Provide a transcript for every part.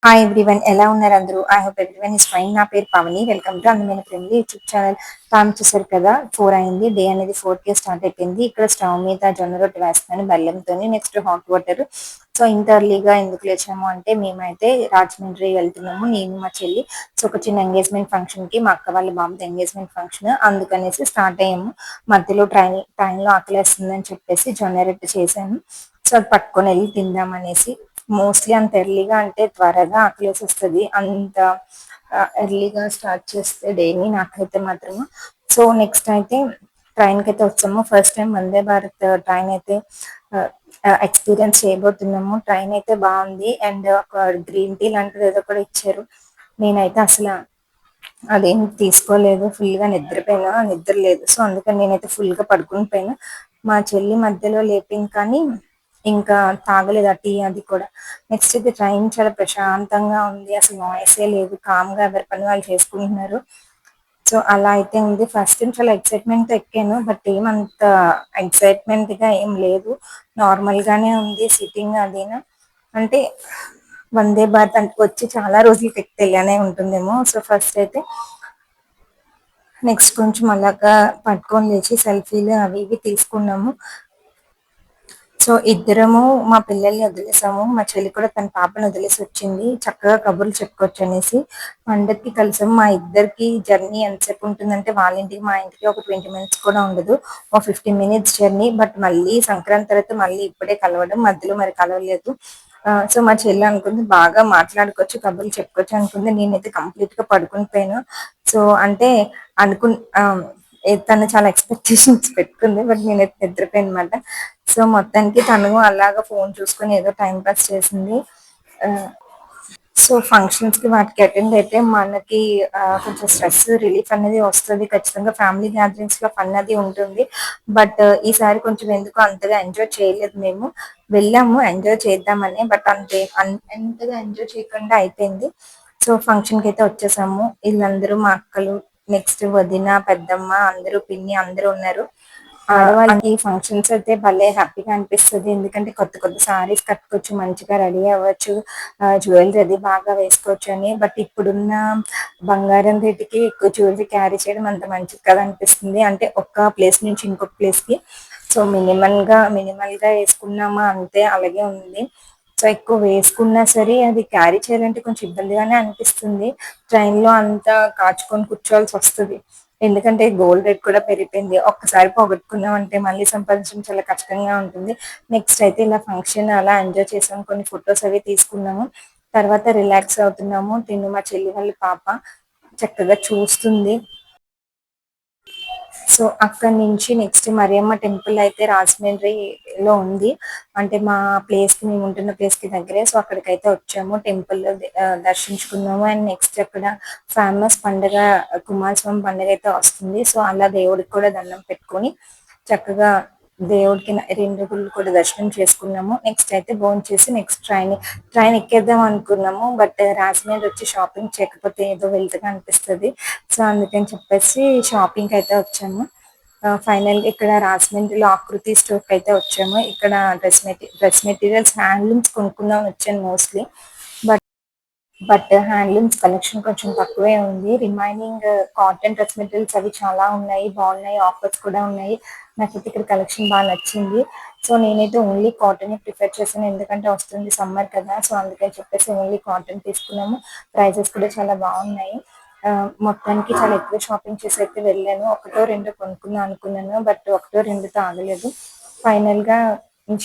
Hi everyone, ఎలా ఉన్నారు అందరూ? I hope everyone is fine. నా పేరు పవని. వెల్కమ్ టు అందమైన ఫ్రెండ్లీ యూట్యూబ్ ఛానల్. టైం చూసారు కదా, 4 అయింది. డే అనేది 4కే స్టార్ట్ అయిపోయింది. ఇక్కడ స్టవ్ మీద జొన్న రొట్టె వేస్తున్నాను బెల్లంతో. Next hot water. సో ఇంత ఎర్లీగా ఎందుకు లేచాము అంటే, మేమైతే రాజమండ్రి వెళ్తున్నాము, నేను మా చెల్లి. సో ఒక చిన్న ఎంగేజ్మెంట్ ఫంక్షన్ కి, మా అక్క వాళ్ళ బాబుది ఎంగేజ్మెంట్ ఫంక్షన్, అందుకనేసి స్టార్ట్ అయ్యాము. మధ్యలో ట్రైన్ లో ఆకలేస్తుందని చెప్పేసి జొన్న రొట్టె చేశాను. సో అది పట్టుకొని వెళ్ళి తిందామనేసి. మోస్ట్లీ అంత ఎర్లీగా అంటే త్వరగా ఆకలేసేస్తది. అంత ఎర్లీగా స్టార్ట్ చేస్తే డైలీ నాకైతే మాత్రము. సో నెక్స్ట్ అయితే ట్రైన్కి అయితే వచ్చాము. First time Vande Bharat train అయితే ఎక్స్పీరియన్స్ చేయబోతున్నాము. ట్రైన్ అయితే బాగుంది. అండ్ ఒక గ్రీన్ టీ లాంటిది ఏదో కూడా ఇచ్చారు. నేనైతే అసలు అదేం తీసుకోలేదు. ఫుల్ గా నిద్రపోయినా, నిద్ర లేదు. సో అందుకని నేనైతే ఫుల్ గా పడుకుని పోయినా. మా చెల్లి మధ్యలో లేపింది, కానీ ఇంకా తాగలేదు ఆ టీ అది కూడా. నెక్స్ట్ అయితే ట్రైన్ చాలా ప్రశాంతంగా ఉంది. అసలు నాయిసే లేదు. కామ్ గా ఎవరి పని వాళ్ళు చేసుకుంటున్నారు. సో అలా అయితే ఉంది. ఫస్ట్ టైం చాలా ఎక్సైట్మెంట్ తో ఎక్కాను, బట్ ఏమంత ఎక్సైట్మెంట్ గా ఏం లేదు. నార్మల్ గానే ఉంది సిట్టింగ్ అదినా. అంటే వందే భారత్ అంటే వచ్చి చాలా రోజులకి ఎక్కితేనే ఉంటుందేమో. సో ఫస్ట్ అయితే నెక్స్ట్ కొంచెం అలాగా పట్టుకొని లేచి సెల్ఫీలు అవి ఇవి తీసుకున్నాము. సో ఇద్దరము మా పిల్లల్ని వదిలేసాము. మా చెల్లి కూడా తన పాపను వదిలేసి వచ్చింది. చక్కగా కబుర్లు చెప్పుకోవచ్చు అనేసి పండక్కి కలిసాము. మా ఇద్దరికి జర్నీ ఎంతసేపు ఉంటుందంటే, వాళ్ళ ఇంటికి మా ఇంటికి ఒక 20 మినిట్స్ కూడా ఉండదు. ఒక 15 మినిట్స్ జర్నీ. బట్ మళ్ళీ సంక్రాంతి తర్వాత మళ్ళీ ఇప్పుడే కలవడం, మధ్యలో మరి కలవలేదు. సో మా చెల్లి అనుకుంది బాగా మాట్లాడుకోవచ్చు, కబుర్లు చెప్పుకోవచ్చు అనుకుంది. నేనైతే కంప్లీట్ గా పడుకుని పోయాను. సో అంటే అనుకు ఆ, తను చాలా ఎక్స్పెక్టేషన్స్ పెట్టుకుంది, బట్ నేనైతే నిద్రపోయాను అనమాట. సో మొత్తానికి తను అలాగా ఫోన్ చూసుకొని ఏదో టైం పాస్ చేసింది. సో ఫంక్షన్స్ కి వాటికి అటెండ్ అయితే మనకి కొంచెం స్ట్రెస్ రిలీఫ్ అనేది వస్తుంది. ఖచ్చితంగా ఫ్యామిలీ గ్యాదరింగ్స్ లో ఫన్ అది ఉంటుంది. బట్ ఈసారి కొంచెం ఎందుకు అంతగా ఎంజాయ్ చేయలేదు. మేము వెళ్ళాము ఎంజాయ్ చేద్దామని, బట్ అంతగా ఎంజాయ్ చేయకుండా అయిపోయింది. సో ఫంక్షన్ కి అయితే వచ్చేసాము. వీళ్ళందరూ మా అక్కలు, నెక్స్ట్ వదిన, పెద్దమ్మ, అందరూ పిన్ని అందరూ ఉన్నారు. ఆడవాళ్ళకి ఫంక్షన్స్ అయితే భలే హ్యాపీగా అనిపిస్తుంది. ఎందుకంటే కొత్త కొత్త సారీస్ కట్టుకోవచ్చు, మంచిగా రెడీ అవ్వచ్చు, జ్యువెలరీ అది బాగా వేసుకోవచ్చు అని. బట్ ఇప్పుడున్న బంగారం రేటుకి ఎక్కువ జ్యువెలరీ క్యారీ చేయడం అంత మంచిది కదా అనిపిస్తుంది. అంటే ఒక ప్లేస్ నుంచి ఇంకొక ప్లేస్ కి సో మినిమల్ గా వేసుకున్నామా అంతే, అలాగే ఉంది. సో ఎక్కువ వేసుకున్నా సరే అది క్యారీ చేయాలంటే కొంచెం ఇబ్బందిగానే అనిపిస్తుంది. ట్రైన్ లో అంతా కాచుకొని కూర్చోవాల్సి వస్తుంది. ఎందుకంటే గోల్డ్ రేట్ కూడా పెరిగిపోయింది. ఒక్కసారి పోగొట్టుకున్నాం అంటే మళ్ళీ సంపాదించడం చాలా కష్టంగా ఉంటుంది. నెక్స్ట్ అయితే ఇలా ఫంక్షన్ అలా ఎంజాయ్ చేసాము. కొన్ని ఫొటోస్ అవి తీసుకున్నాము. తర్వాత రిలాక్స్ అవుతున్నాము. తిను మా చెల్లి వాళ్ళ పాప చక్కగా చూస్తుంది. సో అక్కడి నుంచి నెక్స్ట్ మరియమ్మ టెంపుల్ అయితే రాజమండ్రిలో ఉంది. అంటే మా ప్లేస్ కి, మేము ఉంటున్న ప్లేస్ కి దగ్గరే. సో అక్కడికైతే వచ్చాము. టెంపుల్ దర్శించుకున్నాము. అండ్ నెక్స్ట్ అక్కడ ఫేమస్ పండుగ కుమారస్వామి పండుగ అయితే వస్తుంది. సో అలా దేవుడికి కూడా దండం పెట్టుకొని చక్కగా దేవుడికి రెండు గుళ్ళు కూడా దర్శనం చేసుకున్నాము. నెక్స్ట్ అయితే చేసి నెక్స్ట్ ట్రైన్ ఎక్కేద్దాం అనుకున్నాము. బట్ రాజమండ్రి వచ్చి షాపింగ్ చేయకపోతే ఏదో వెళ్తగా అనిపిస్తుంది. సో అందుకని చెప్పేసి షాపింగ్ అయితే వచ్చాము. ఫైనల్ ఇక్కడ రాజమండ్రిలో ఆకృతి స్టోర్ కి అయితే వచ్చాము. ఇక్కడ డ్రెస్ మెటీరియల్స్ హ్యాండ్లూమ్స్ కొనుక్కుందాం వచ్చాను మోస్ట్లీ. బట్ హ్యాండ్లూమ్స్ కలెక్షన్ కొంచెం తక్కువే ఉంది. రిమైనింగ్ కాటన్ డ్రెస్ మెటీరియల్స్ అవి చాలా ఉన్నాయి, బాగున్నాయి, ఆఫర్స్ కూడా ఉన్నాయి. నాకైతే ఇక్కడ కలెక్షన్ బాగా నచ్చింది. సో నేనైతే ఓన్లీ కాటన్ ప్రిఫర్ చేశాను, ఎందుకంటే వస్తుంది సమ్మర్ కదా. సో అందుకని చెప్పేసి ఓన్లీ కాటన్ తీసుకున్నాము. ప్రైజెస్ కూడా చాలా బాగున్నాయి. మొత్తానికి చాలా ఎక్కువ షాపింగ్ చేసి అయితే వెళ్ళాను. ఒకటో రెండో కొనుక్కుందాం అనుకున్నాను, బట్ ఒకటో రెండుతో ఆగలేదు. ఫైనల్ గా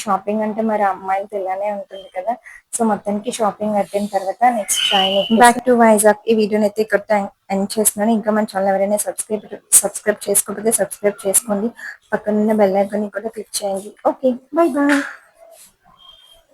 షాపింగ్ అంటే మరి అమ్మాయిలతో ఇలానే ఉంటుంది కదా. సో మొత్తానికి షాపింగ్ అయిపోయిన తర్వాత next train back to Vizag. ఈ వీడియోని అయితే ఇక్కడ ఎండ్ చేస్తున్నాను. ఇంకా మన ఛానల్ ఎవరైనా సబ్స్క్రైబ్ చేసుకోకపోతే సబ్స్క్రైబ్ చేసుకోండి. పక్కనున్న బెల్ ఐకాన్ కూడా క్లిక్ చేయండి. Okay, bye bye.